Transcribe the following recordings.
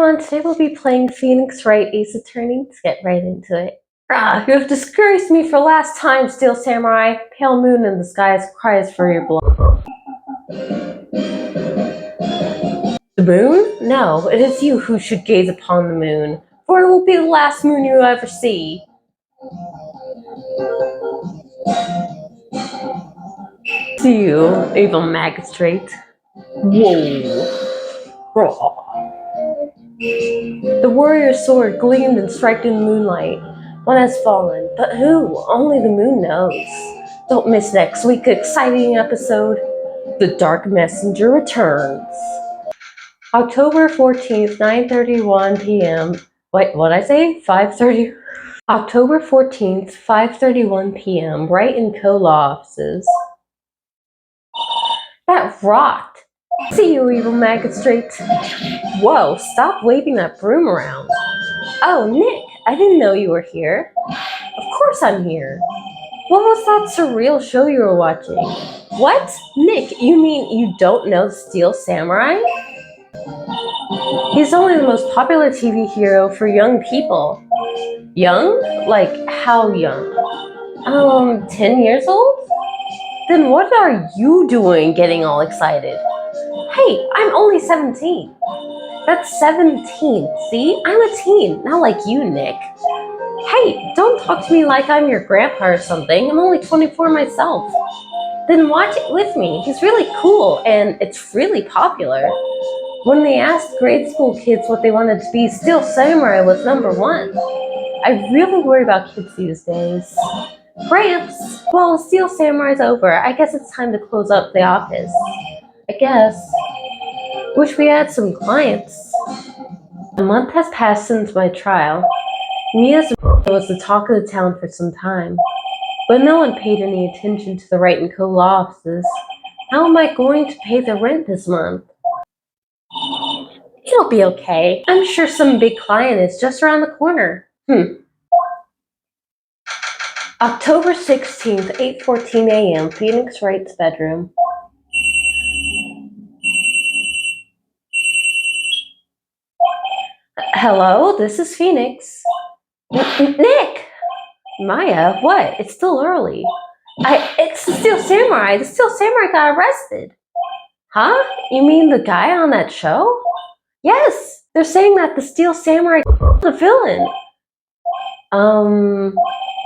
everyone, today we'll be playing Phoenix Wright Ace Attorney. Let's get right into it. You have disgraced me for last time, Steel Samurai. Pale moon in the skies cries for your blood. The moon? No, it is you who should gaze upon the moon, for it will be the last moon you ever see. See you, evil magistrate. Whoa. The warrior's sword gleamed and struck in the moonlight. One has fallen, but who? Only the moon knows. Don't miss next week's exciting episode. The Dark Messenger returns. October 14th, 9:31 p.m. Wait, what'd I say? 5:30? October 14th, 5:31 p.m. Wright & Co. law offices. That rocked. See you, evil magistrate. Whoa, stop waving that broom around. Oh, Nick, I didn't know you were here. Of course I'm here. What was that surreal show you were watching? What? Nick, you mean you don't know Steel Samurai? He's only the most popular TV hero for young people. Young? Like how young? 10 years old? Then what are you doing getting all excited? Hey, I'm only 17. That's 17. See? I'm a teen, not like you, Nick. Hey, don't talk to me like I'm your grandpa or something. I'm only 24 myself. Then watch it with me. He's really cool, and it's really popular. When they asked grade school kids what they wanted to be, Steel Samurai was #1. I really worry about kids these days. Gramps! Well, Steel Samurai's over. I guess it's time to close up the office. I guess. Wish we had some clients. A month has passed since my trial. Mia's was the talk of the town for some time, but no one paid any attention to the Wright & Co. law offices. How am I going to pay the rent this month? It'll be okay. I'm sure some big client is just around the corner. October 16th, 8:14 a.m., Phoenix Wright's bedroom. Hello, this is Phoenix. Nick! Maya, what? It's still early. It's the Steel Samurai. The Steel Samurai got arrested. Huh? You mean the guy on that show? Yes! They're saying that the Steel Samurai is the villain.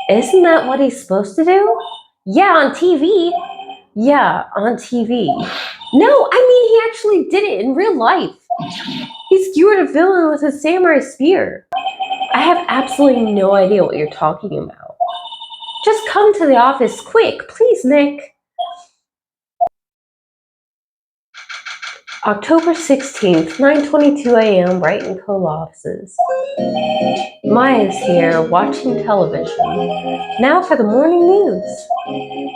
Isn't that what he's supposed to do? Yeah, on TV. Yeah, on TV. No, I mean he actually did it in real life. He skewered a villain with his samurai spear. I have absolutely no idea what you're talking about. Just come to the office quick, please, Nick. October 16th, 9:22 a.m., Wright & Co. offices. Maya's here, watching television. Now for the morning news.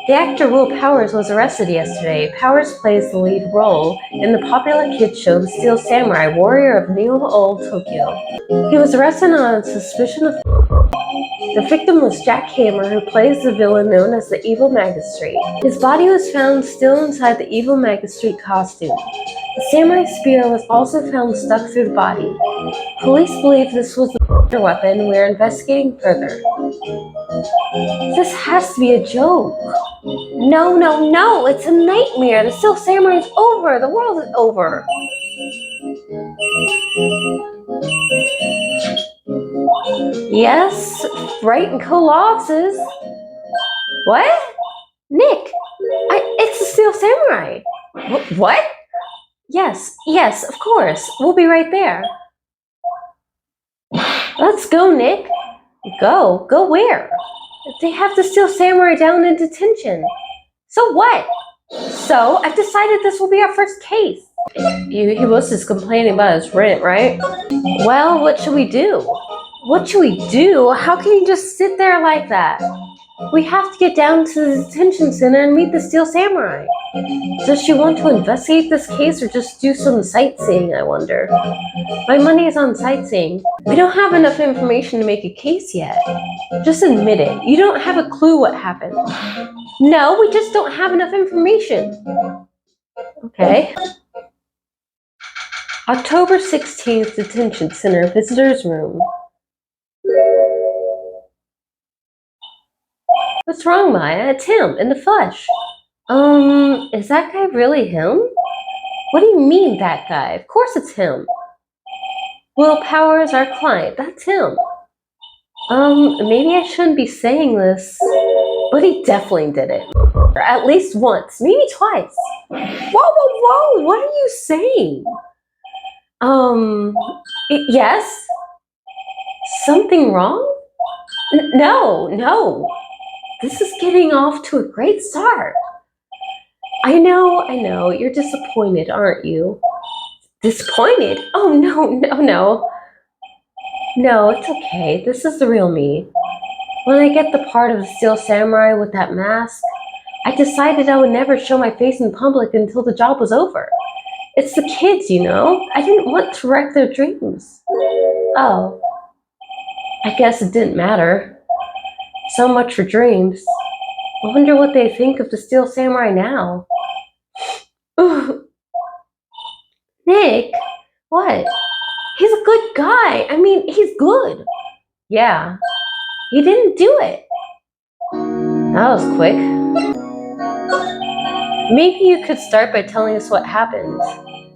The actor Will Powers was arrested yesterday. Powers plays the lead role in the popular kids show The Steel Samurai, Warrior of Neo-Old Tokyo. He was arrested on suspicion of... The victim was Jack Hammer, who plays the villain known as the Evil Magistrate. His body was found still inside the Evil Magistrate costume. The samurai spear was also found stuck through the body. Police believe this was the weapon. We are investigating further. This has to be a joke. No, it's a nightmare. The Steel Samurai is over. The world is over. Yes, Wright & Co. offices. What? Nick, it's the Steel Samurai. What? Yes, of course. We'll be right there. Let's go, Nick. Go where? They have the Steel Samurai down in detention. So what? So I've decided this will be our first case. He was just complaining about his rent, right? Well, what should we do? What should we do? How can you just sit there like that? We have to get down to the detention center and meet the Steel Samurai. Does she want to investigate this case or just do some sightseeing, I wonder? My money is on sightseeing. We don't have enough information to make a case yet. Just admit it. You don't have a clue what happened. No, we just don't have enough information. Okay. October 16th, Detention Center, Visitor's Room. What's wrong, Maya? It's him, in the flesh. Is that guy really him? What do you mean, that guy? Of course it's him. Will Powers, our client, that's him. Maybe I shouldn't be saying this, but he definitely did it. At least once, maybe twice. Whoa, what are you saying? Yes? Something wrong? No. This is getting off to a great start. I know, you're disappointed, aren't you? Disappointed? Oh, no. No, it's okay. This is the real me. When I get the part of the Steel Samurai with that mask, I decided I would never show my face in public until the job was over. It's the kids, you know? I didn't want to wreck their dreams. Oh. I guess it didn't matter. So much for dreams. I wonder what they think of the Steel Samurai now. Nick, what? He's a good guy. I mean, he's good. Yeah, he didn't do it. That was quick. Maybe you could start by telling us what happened.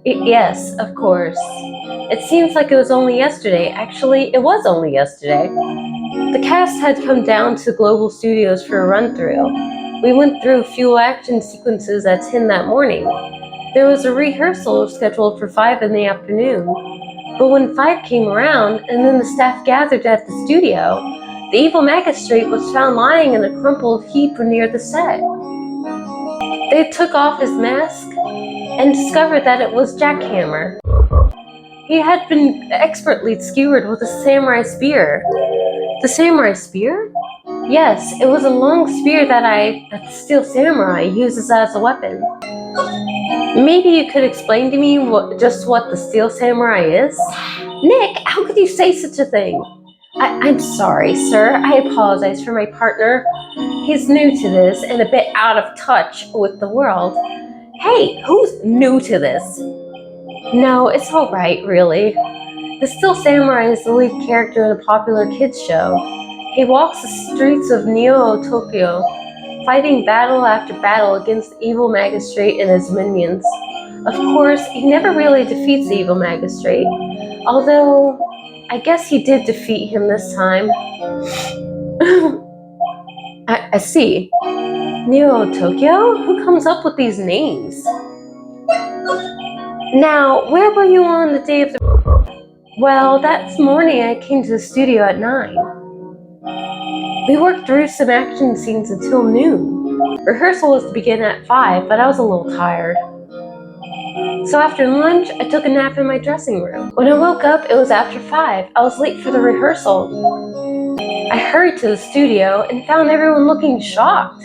Yes, of course. It seems like it was only yesterday. Actually, it was only yesterday. The cast had come down to Global Studios for a run-through. We went through a few action sequences at 10 that morning. There was a rehearsal scheduled for 5 in the afternoon. But when 5 came around, and then the staff gathered at the studio, the evil magistrate was found lying in a crumpled heap near the set. They took off his mask and discovered that it was Jackhammer. He had been expertly skewered with a samurai spear. The samurai spear? Yes, it was a long spear that the Steel Samurai uses as a weapon. Maybe you could explain to me just what the Steel Samurai is? Nick, how could you say such a thing? I'm sorry, sir. I apologize for my partner. He's new to this and a bit out of touch with the world. Hey, who's new to this? No, it's all right, really. The Steel Samurai is the lead character in a popular kids show. He walks the streets of Neo Tokyo, fighting battle after battle against the evil magistrate and his minions. Of course, he never really defeats the evil magistrate, although I guess he did defeat him this time. I see. Neo Tokyo? Who comes up with these names? Now, where were you on the day of the... Well, that morning I came to the studio at 9. We worked through some action scenes until noon. Rehearsal was to begin at 5, but I was a little tired. So after lunch, I took a nap in my dressing room. When I woke up, it was after 5. I was late for the rehearsal. I hurried to the studio and found everyone looking shocked.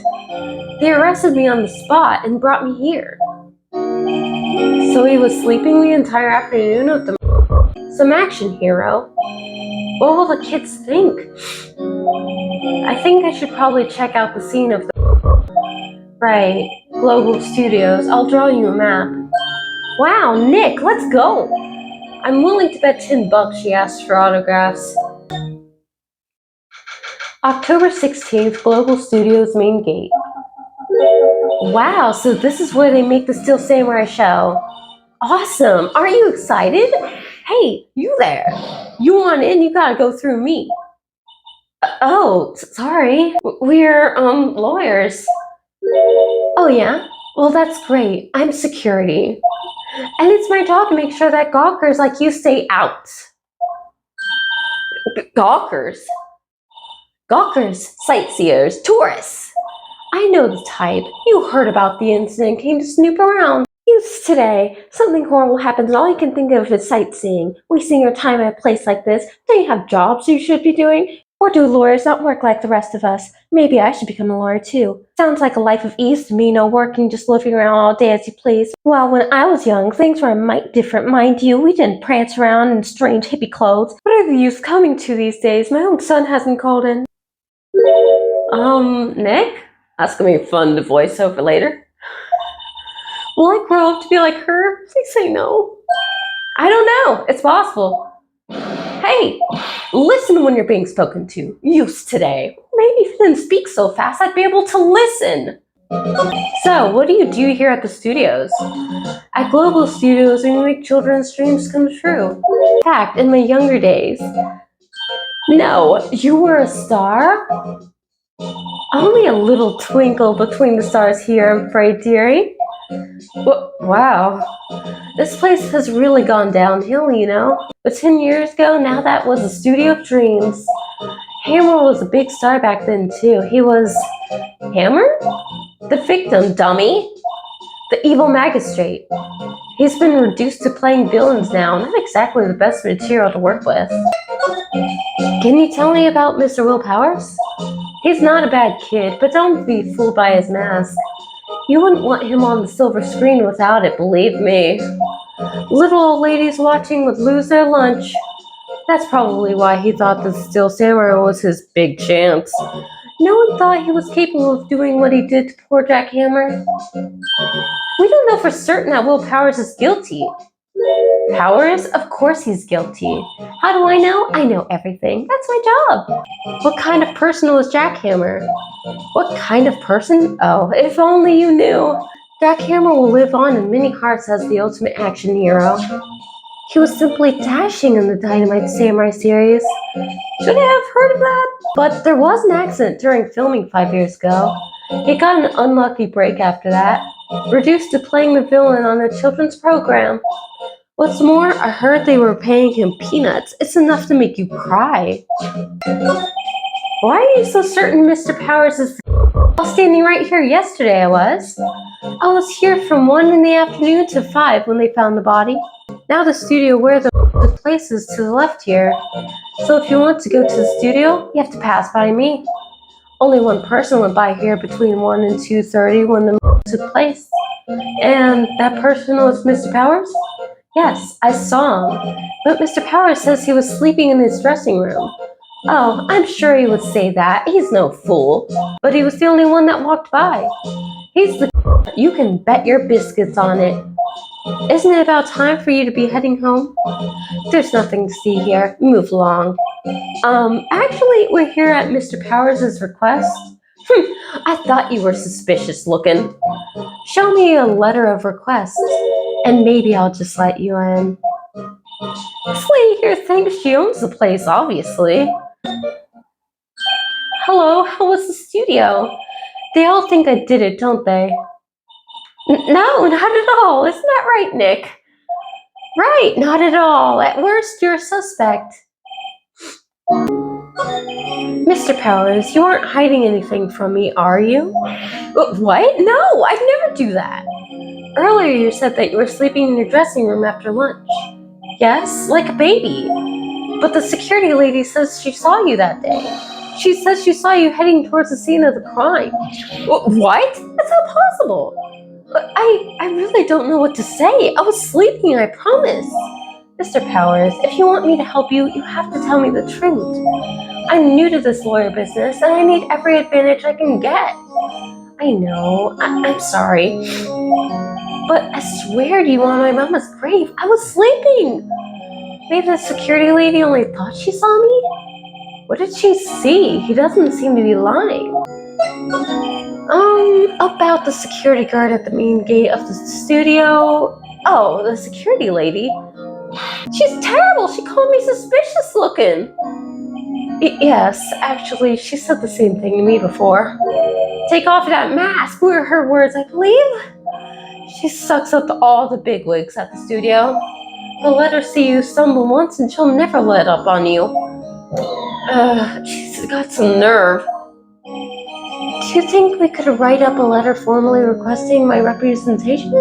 They arrested me on the spot and brought me here. So he was sleeping the entire afternoon with some action hero. What will the kids think? I think I should probably check out the scene of the... Right, Global Studios. I'll draw you a map. Wow, Nick, let's go! I'm willing to bet $10 she asked for autographs. October 16th, Global Studios main gate. Wow, so this is where they make the Steel Samurai show. Awesome! Aren't you excited? Hey, you there! You want in, you gotta go through me. Oh, sorry. We're, lawyers. Oh, yeah? Well, that's great. I'm security. And it's my job to make sure that gawkers like you stay out. Gawkers? Gawkers, sightseers, tourists. I know the type. You heard about the incident, came to snoop around. Youths today, something horrible happens and all you can think of is sightseeing. Wasting your time at a place like this. Don't you have jobs you should be doing? Or do lawyers not work like the rest of us? Maybe I should become a lawyer too. Sounds like a life of ease to me, no working, just living around all day as you please. Well, when I was young, things were a mite different, mind you. We didn't prance around in strange hippie clothes. What are the youths coming to these days? My own son hasn't called in. Nick? That's gonna be fun to voice over later. Will I grow up to be like her? Please say no. I don't know. It's possible. Hey, listen when you're being spoken to. Use today. Maybe if you didn't speak so fast, I'd be able to listen. So, what do you do here at the studios? At Global Studios, we make children's dreams come true. In fact, in my younger days. No, you were a star? Only a little twinkle between the stars here, I'm afraid, dearie. Wow, this place has really gone downhill, you know. But 10 years ago, now that was a studio of dreams. Hammer was a big star back then, too. He was. Hammer? The victim, dummy. The evil magistrate. He's been reduced to playing villains now, not exactly the best material to work with. Can you tell me about Mr. Will Powers? He's not a bad kid, but don't be fooled by his mask. You wouldn't want him on the silver screen without it, believe me. Little old ladies watching would lose their lunch. That's probably why he thought the Steel Samurai was his big chance. No one thought he was capable of doing what he did to poor Jack Hammer. We don't know for certain that Will Powers is guilty. Powers? Of course he's guilty. How do I know? I know everything. That's my job. What kind of person was Jack Hammer? What kind of person? Oh, if only you knew. Jack Hammer will live on in many hearts as the ultimate action hero. He was simply dashing in the Dynamite Samurai series. Should I have heard of that? But there was an accident during filming 5 years ago. He got an unlucky break after that, reduced to playing the villain on a children's program. What's more, I heard they were paying him peanuts. It's enough to make you cry. Why are you so certain Mr. Powers is I was standing right here yesterday, I was here from 1 in the afternoon to 5 when they found the body. Now the studio where the place is to the left here. So if you want to go to the studio, you have to pass by me. Only one person went by here between 1 and 2:30 when the took place. And that person was Mr. Powers? Yes, I saw him. But Mr. Powers says he was sleeping in his dressing room. Oh, I'm sure he would say that. He's no fool. But he was the only one that walked by. He's the you can bet your biscuits on it. Isn't it about time for you to be heading home? There's nothing to see here. Move along. Actually, we're here at Mr. Powers' request. I thought you were suspicious looking. Show me a letter of request, and maybe I'll just let you in. This lady here thinks she owns the place, obviously. Hello, how was the studio? They all think I did it, don't they? No, not at all. Isn't that right, Nick? Right, not at all. At worst, you're a suspect. Mr. Powers, you aren't hiding anything from me, are you? What? No, I'd never do that. Earlier you said that you were sleeping in your dressing room after lunch. Yes, like a baby. But the security lady says she saw you that day. She says she saw you heading towards the scene of the crime. What? That's not possible. I really don't know what to say. I was sleeping, I promise. Mr. Powers, if you want me to help you, you have to tell me the truth. I'm new to this lawyer business, and I need every advantage I can get. I know. I'm sorry. But I swear to you on my mama's grave, I was sleeping. Maybe the security lady only thought she saw me? What did she see? He doesn't seem to be lying. About the security guard at the main gate of the studio. Oh, the security lady? She's terrible. She called me suspicious looking. Yes, actually, she said the same thing to me before. Take off that mask were her words, I believe. She sucks up to all the bigwigs at the studio. They'll let her see you stumble once and she'll never let up on you. She's got some nerve. Do you think we could write up a letter formally requesting my representation?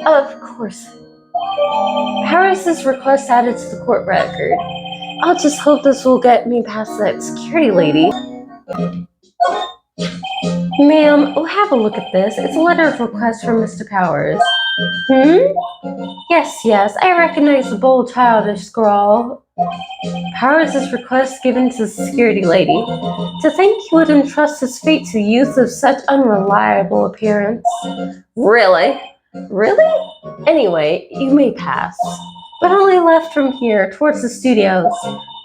Of course. Harris's request added to the court record. I'll just hope this will get me past that security lady. Ma'am, have a look at this. It's a letter of request from Mr. Powers. Yes, I recognize the bold, childish scrawl. Powers' request given to the security lady. To think he would entrust his fate to youth of such unreliable appearance. Really? Really? Anyway, you may pass. but only left from here towards the studios.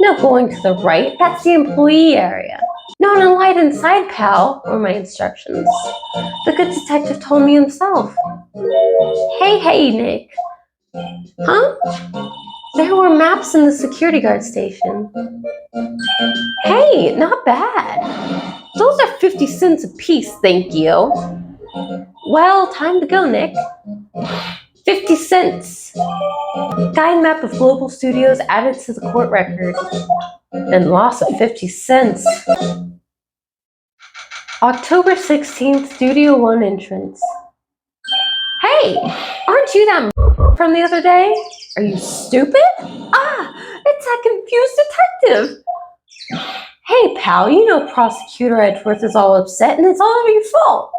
No going to the right, that's the employee area. Not a light inside, pal, were my instructions. The good detective told me himself. Hey, Nick. Huh? There were maps in the security guard station. Hey, not bad. Those are 50 cents a piece, thank you. Well, time to go, Nick. 50 cents. Guide map of Global Studios added to the court record. And loss of 50 cents. October 16th, Studio 1 entrance. Hey, aren't you that from the other day? Are you stupid? It's that confused detective. Hey, pal, you know Prosecutor Edgeworth is all upset and it's all your fault.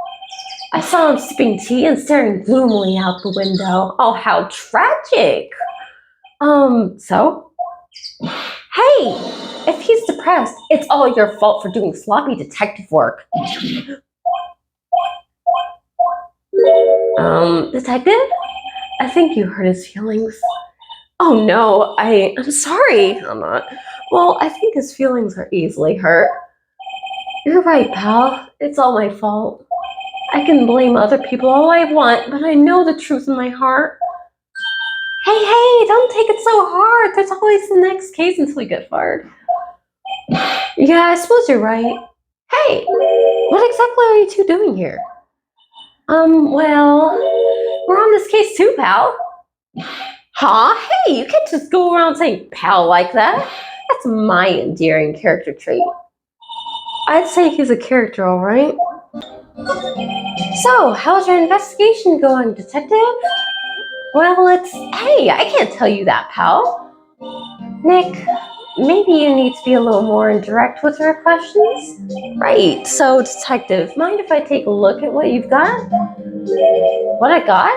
I saw him sipping tea and staring gloomily out the window. Oh, how tragic. So? Hey, if he's depressed, it's all your fault for doing sloppy detective work. Detective? I think you hurt his feelings. Oh no, I'm sorry. I'm not. Well, I think his feelings are easily hurt. You're right, pal. It's all my fault. I can blame other people all I want, but I know the truth in my heart. Hey, don't take it so hard. There's always the next case until we get fired. Yeah, I suppose you're right. Hey, what exactly are you two doing here? Well, we're on this case too, pal. Huh? Hey, you can't just go around saying pal like that. That's my endearing character trait. I'd say he's a character, all right. So, how's your investigation going, detective? Well, hey, I can't tell you that, pal. Nick, maybe you need to be a little more indirect with your questions? Right, so detective, mind if I take a look at what you've got? What I got?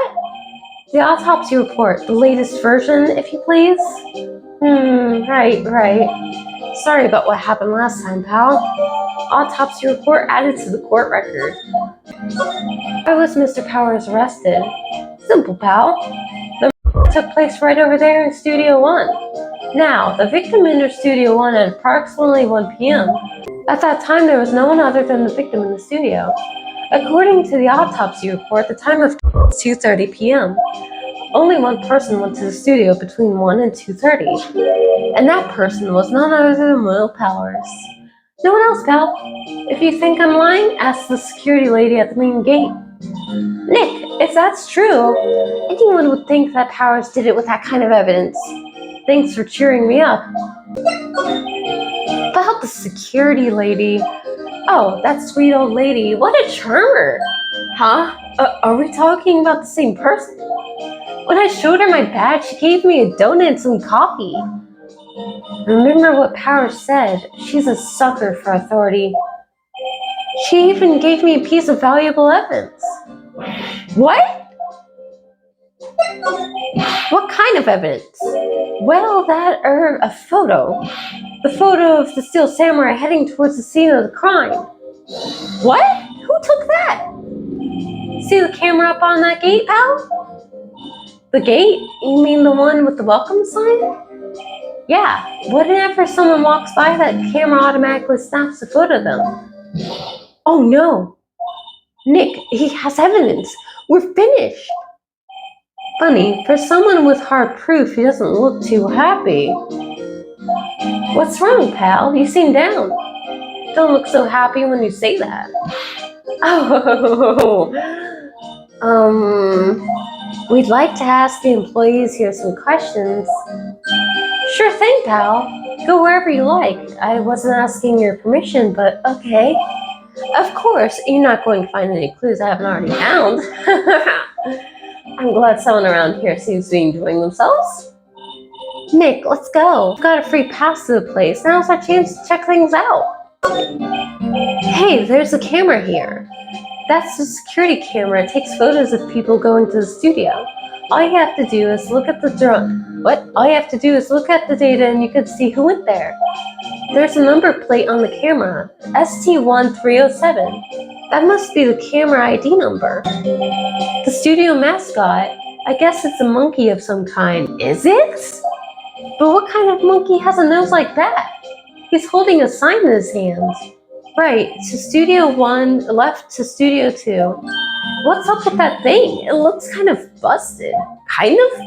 The autopsy report, the latest version, if you please. Right. Sorry about what happened last time, pal. Autopsy report added to the court record. Why was Mr. Powers arrested? Simple, pal. The took place right over there in Studio 1. Now, the victim entered Studio 1 at approximately 1 p.m. At that time, there was no one other than the victim in the studio. According to the autopsy report, the time of 2:30 p.m. Only one person went to the studio between 1 and 2:30, and that person was none other than Will Powers. No one else, pal. If you think I'm lying, ask the security lady at the main gate. Nick, if that's true, anyone would think that Powers did it with that kind of evidence. Thanks for cheering me up. About the security lady. Oh, that sweet old lady. What a charmer. Huh? Are we talking about the same person? When I showed her my badge, she gave me a donut and some coffee. Remember what Powers said. She's a sucker for authority. She even gave me a piece of valuable evidence. What? What kind of evidence? Well, a photo. The photo of the Steel Samurai heading towards the scene of the crime. What? Who took that? See the camera up on that gate, pal? The gate? You mean the one with the welcome sign? Yeah, whenever someone walks by, that camera automatically snaps a photo of them. Oh no! Nick, he has evidence! We're finished! Funny, for someone with hard proof, he doesn't look too happy. What's wrong, pal? You seem down. Don't look so happy when you say that. Oh, we'd like to ask the employees here some questions. Sure thing, pal. Go wherever you like. I wasn't asking your permission, but okay. Of course, you're not going to find any clues I haven't already found. I'm glad someone around here seems to be enjoying themselves. Nick, let's go. I've got a free pass to the place. Now's our chance to check things out. Hey, there's a camera here. That's the security camera. It takes photos of people going to the studio. All you have to do is look at the data and you can see who went there. There's a number plate on the camera, ST1307. That must be the camera ID number. The studio mascot, I guess it's a monkey of some kind. Is it? But what kind of monkey has a nose like that? He's holding a sign in his hands. Right, to Studio 1, left to Studio 2. What's up with that thing? It looks kind of busted. Kind of?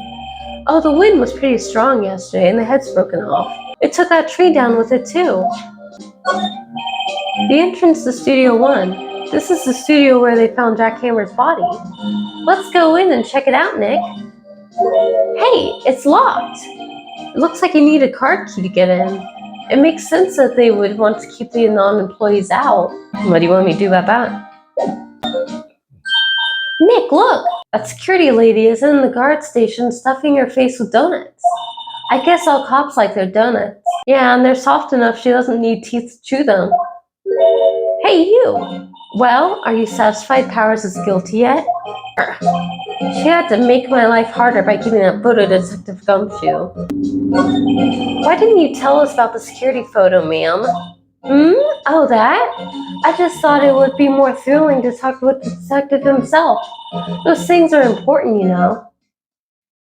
Oh, the wind was pretty strong yesterday and the head's broken off. It took that tree down with it too. The entrance to Studio 1. This is the studio where they found Jack Hammer's body. Let's go in and check it out, Nick. Hey, it's locked. It looks like you need a card key to get in. It makes sense that they would want to keep the non-employees out. What do you want me to do about that? Nick, look! That security lady is in the guard station stuffing her face with donuts. I guess all cops like their donuts. Yeah, and they're soft enough she doesn't need teeth to chew them. Hey, you! Well, are you satisfied Powers is guilty yet? She had to make my life harder by giving that photo to Detective Gumshoe. Why didn't you tell us about the security photo, ma'am? Oh, that? I just thought it would be more thrilling to talk with the detective himself. Those things are important, you know.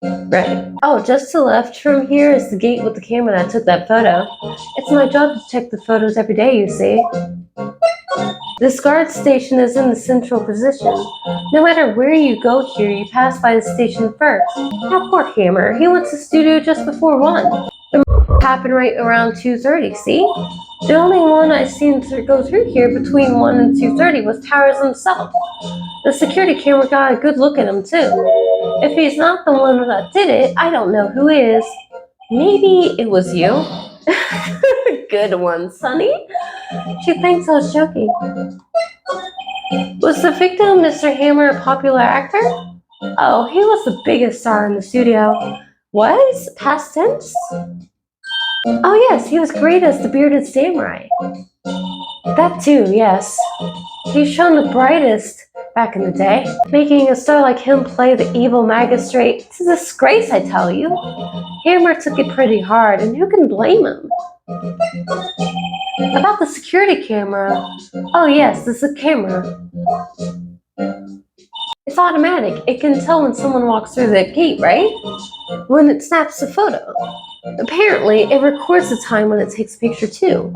Right. Oh, just to the left from here is the gate with the camera that took that photo. It's my job to check the photos every day, you see. This guard station is in the central position. No matter where you go here, you pass by the station first. Now, poor Hammer, he went to studio just before 1. The happened right around 2:30, see? The only one I've seen go through here between 1 and 2:30 was Powers himself. The security camera got a good look at him, too. If he's not the one that did it, I don't know who is. Maybe it was you? Good one, Sonny. She thinks I was joking. Was the victim, Mr. Hammer, a popular actor? Oh, he was the biggest star in the studio. Was? Past tense? Oh yes, he was great as the bearded samurai. That too, yes. He shone the brightest back in the day. Making a star like him play the evil magistrate, it's a disgrace, I tell you. Hammer took it pretty hard, and who can blame him? About the security camera. Oh yes, this is a camera. It's automatic. It can tell when someone walks through that gate, right? When it snaps a photo. Apparently, it records the time when it takes a picture too.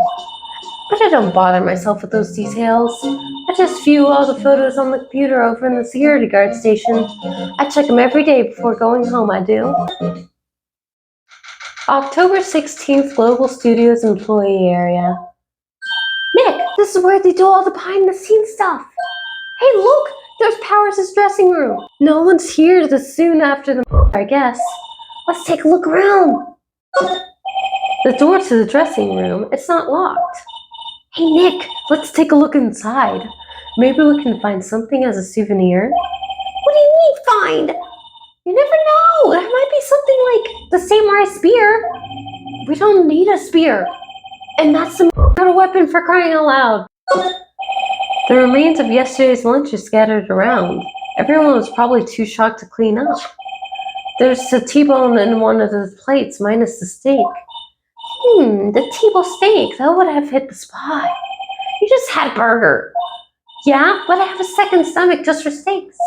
But I don't bother myself with those details. I just view all the photos on the computer over in the security guard station. I check them every day before going home, I do. October 16th, Global Studios employee area. Nick, this is where they do all the behind-the-scenes stuff. Hey, look! There's Powers' dressing room. No one's here this soon after the I guess. Let's take a look around. The door to the dressing room, it's not locked. Hey, Nick, let's take a look inside. Maybe we can find something as a souvenir. What do you mean, find? You never know. There might be something like the samurai spear. We don't need a spear. And that's some weapon for crying out loud. The remains of yesterday's lunch are scattered around. Everyone was probably too shocked to clean up. There's a T-bone in one of the plates, minus the steak. The T-bone steak, that would have hit the spot. You just had a burger. Yeah, but I have a second stomach just for steaks.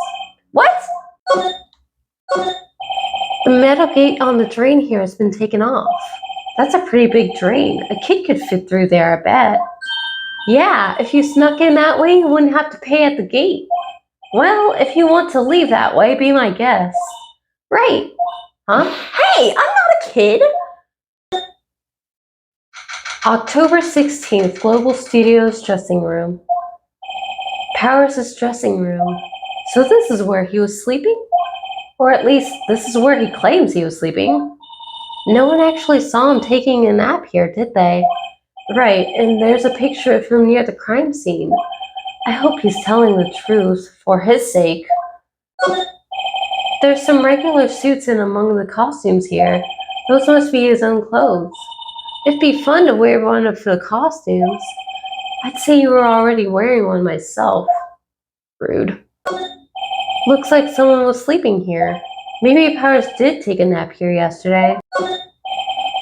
What? The metal gate on the drain here has been taken off. That's a pretty big drain. A kid could fit through there, I bet. Yeah, if you snuck in that way, you wouldn't have to pay at the gate. Well, if you want to leave that way, be my guest. Right. Huh? Hey, I'm not a kid! October 16th, Global Studios dressing room. Powers' dressing room. So this is where he was sleeping? Or at least, this is where he claims he was sleeping. No one actually saw him taking a nap here, did they? Right, and there's a picture of him near the crime scene. I hope he's telling the truth, for his sake. There's some regular suits in among the costumes here. Those must be his own clothes. It'd be fun to wear one of the costumes. I'd say you were already wearing one myself. Rude. Looks like someone was sleeping here. Maybe Powers did take a nap here yesterday.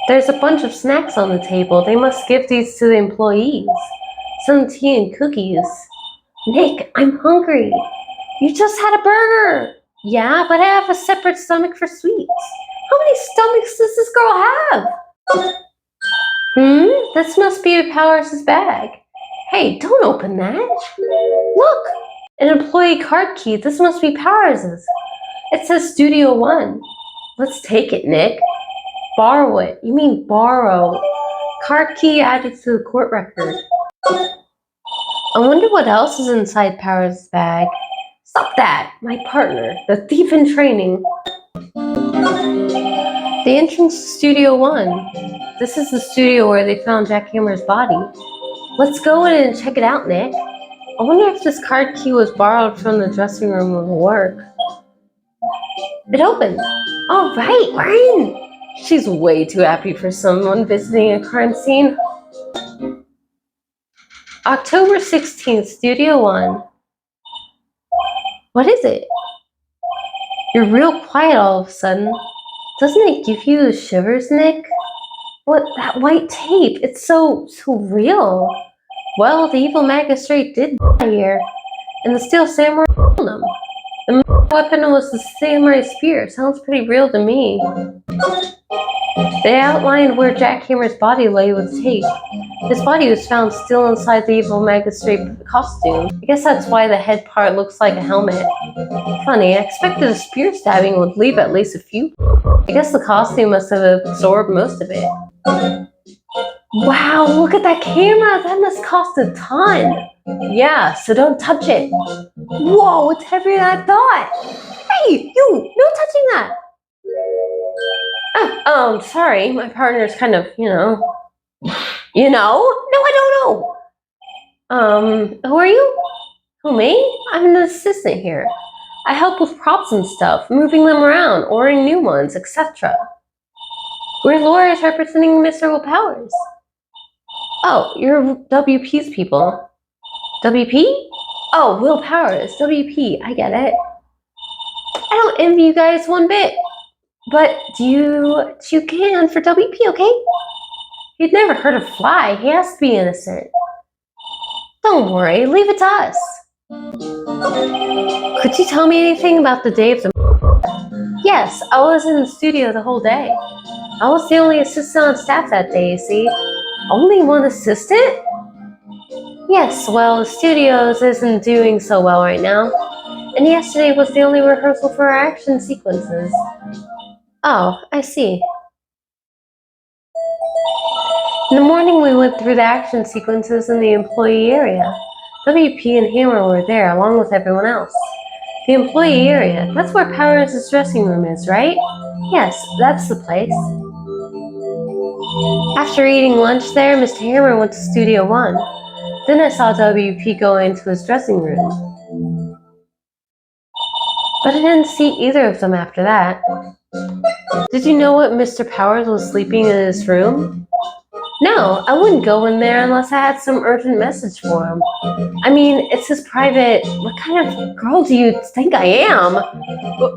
There's a bunch of snacks on the table. They must give these to the employees. Some tea and cookies. Nick, I'm hungry. You just had a burger. Yeah, but I have a separate stomach for sweets. How many stomachs does this girl have? This must be Powers' bag. Hey, don't open that. Look, an employee card key. This must be Powers'. It says Studio One. Let's take it, Nick. Borrow it. You mean borrow. Card key added to the court record. I wonder what else is inside Powers' bag. Stop that! My partner, the thief in training. The entrance to Studio One. This is the studio where they found Jack Hammer's body. Let's go in and check it out, Nick. I wonder if this card key was borrowed from the dressing room of work. It opened. All right, we're in. She's way too happy for someone visiting a crime scene. October 16th, Studio One. What is it? You're real quiet all of a sudden. Doesn't it give you the shivers, Nick? What, that white tape? It's so real. Well, the evil magistrate did die here, and the steel samurai killed him. The weapon was the samurai spear. Sounds pretty real to me. They outlined where Jack Hammer's body lay with tape. His body was found still inside the evil magistrate costume. I guess that's why the head part looks like a helmet. Funny, I expected a spear stabbing would leave at least a few. I guess the costume must have absorbed most of it. Wow, look at that camera! That must cost a ton! Yeah, so don't touch it. Whoa, it's heavier than I thought! Hey, you! No touching that! Sorry, my partner's kind of, No, I don't know! Who are you? Who, me? I'm an assistant here. I help with props and stuff, moving them around, ordering new ones, etc. We're lawyers representing Mr. Will Powers. Oh, you're WP's people. WP? Oh, Will Powers, WP, I get it. I don't envy you guys one bit. But you can for WP, okay? He'd never heard of Fly. He has to be innocent. Don't worry, leave it to us. Could you tell me anything about the day of the... Yes, I was in the studio the whole day. I was the only assistant on staff that day, you see. Only one assistant? Yes, well, the studios isn't doing so well right now. And yesterday was the only rehearsal for our action sequences. Oh, I see. In the morning, we went through the action sequences in the employee area. WP and Hammer were there, along with everyone else. The employee area, that's where Powers' dressing room is, right? Yes, that's the place. After eating lunch there, Mr. Hammer went to Studio One. Then I saw WP go into his dressing room. But I didn't see either of them after that. Did you know what Mr. Powers was sleeping in his room? No, I wouldn't go in there unless I had some urgent message for him. I mean, it's his private... What kind of girl do you think I am?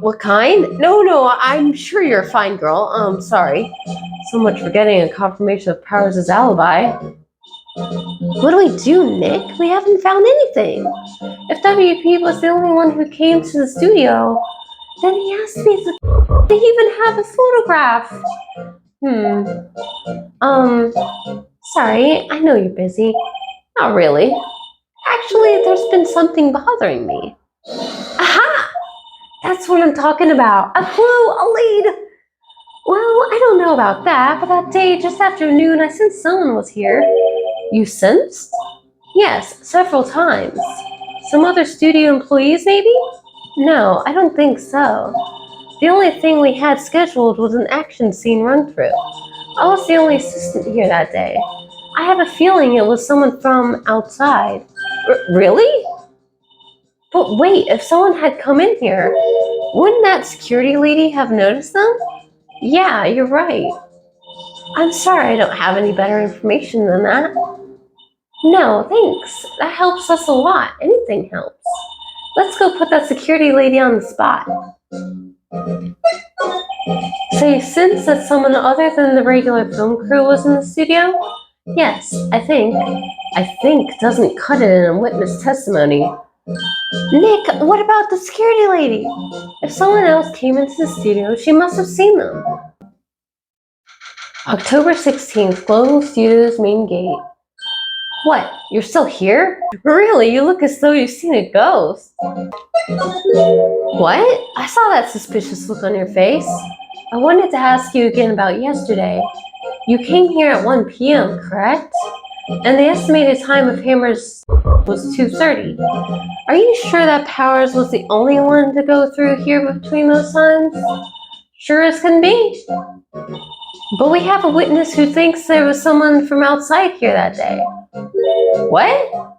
What kind? No, I'm sure you're a fine girl. Sorry. So much for getting a confirmation of Powers' alibi. What do we do, Nick? We haven't found anything. If WP was the only one who came to the studio, then he has to be the... They even have a photograph. Sorry, I know you're busy. Not really. Actually, there's been something bothering me. Aha! That's what I'm talking about. A clue, a lead. Well, I don't know about that, but that day, just after noon, I sensed someone was here. You sensed? Yes, several times. Some other studio employees, maybe? No, I don't think so. The only thing we had scheduled was an action scene run-through. I was the only assistant here that day. I have a feeling it was someone from outside. Really? But wait, if someone had come in here, wouldn't that security lady have noticed them? Yeah, you're right. I'm sorry I don't have any better information than that. No, thanks. That helps us a lot. Anything helps. Let's go put that security lady on the spot. So you sense that someone other than the regular film crew was in the studio? Yes, I think. I think doesn't cut it in a witness testimony. Nick, what about the security lady? If someone else came into the studio, she must have seen them. October 16th, Global Studios main gate. What? You're still here? Really? You look as though you've seen a ghost. What? I saw that suspicious look on your face. I wanted to ask you again about yesterday. You came here at 1 p.m., correct? And the estimated time of Hammer's was 2:30. Are you sure that Powers was the only one to go through here between those times? Sure as can be. But we have a witness who thinks there was someone from outside here that day. What?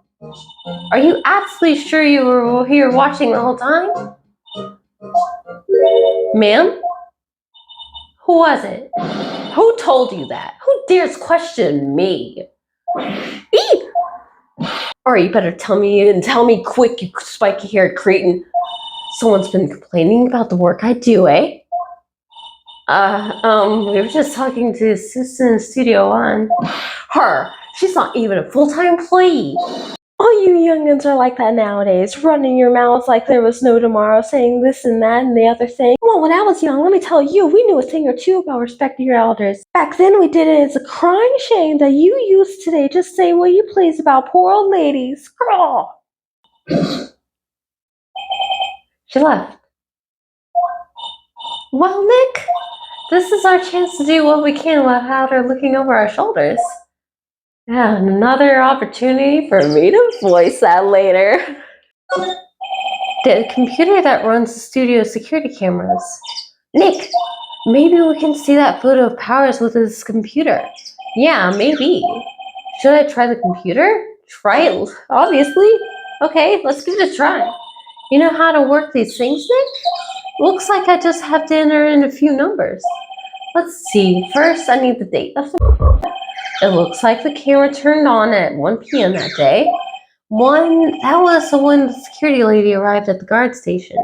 Are you absolutely sure you were here watching the whole time? Ma'am? Who was it? Who told you that? Who dares question me? Eep! Alright, you better tell me and tell me quick, you spiky-haired cretin. Someone's been complaining about the work I do, eh? We were just talking to the assistant in Studio One. Her! She's not even a full-time employee. All you youngins are like that nowadays, running your mouths like there was no tomorrow, saying this and that and the other thing. Well, when I was young, let me tell you, we knew a thing or two about respecting your elders. Back then we did it as a crying shame that you use today. Just say what you please about poor old ladies. Girl. She left. Well, Nick, this is our chance to do what we can without her looking over our shoulders. Yeah, another opportunity for me to voice that later. The computer that runs the studio security cameras. Nick, maybe we can see that photo of Powers with his computer. Yeah, maybe. Should I try the computer? Try it, obviously. Okay, let's give it a try. You know how to work these things, Nick? Looks like I just have to enter in a few numbers. Let's see. First, I need the date of the... It looks like the camera turned on at 1 p.m. that day. That was when the security lady arrived at the guard station.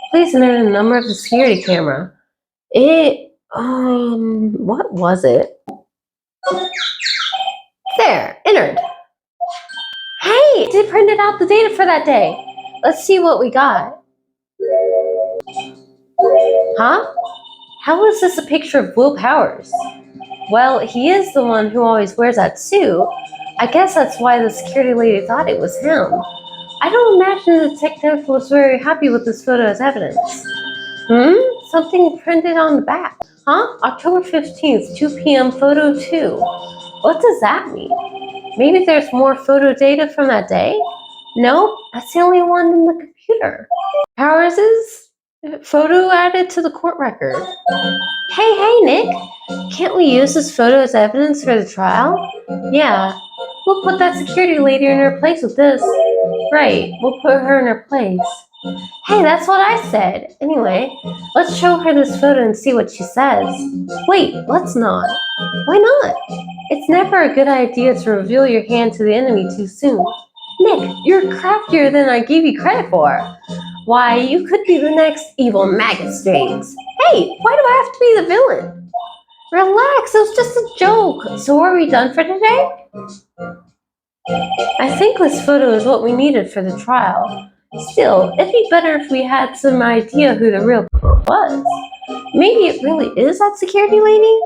Please enter the number of the security camera. What was it? There, entered. Hey, it printed out the data for that day. Let's see what we got. Huh? How is this a picture of Will Powers? Well, he is the one who always wears that suit. I guess that's why the security lady thought it was him. I don't imagine the detective was very happy with this photo as evidence. Something printed on the back. Huh? October 15th, 2 p.m. photo 2. What does that mean? Maybe there's more photo data from that day? Nope, that's the only one in the computer. Powers' photo added to the court record. Hey, Nick! Can't we use this photo as evidence for the trial? Yeah, we'll put that security lady in her place with this. Right, we'll put her in her place. Hey, that's what I said. Anyway, let's show her this photo and see what she says. Wait, let's not. Why not? It's never a good idea to reveal your hand to the enemy too soon. Nick, you're craftier than I gave you credit for. Why, you could be the next evil magistrate. Hey, why do I have to be the villain? Relax, it was just a joke. So are we done for today? I think this photo is what we needed for the trial. Still, it'd be better if we had some idea who the real was. Maybe it really is that security lady?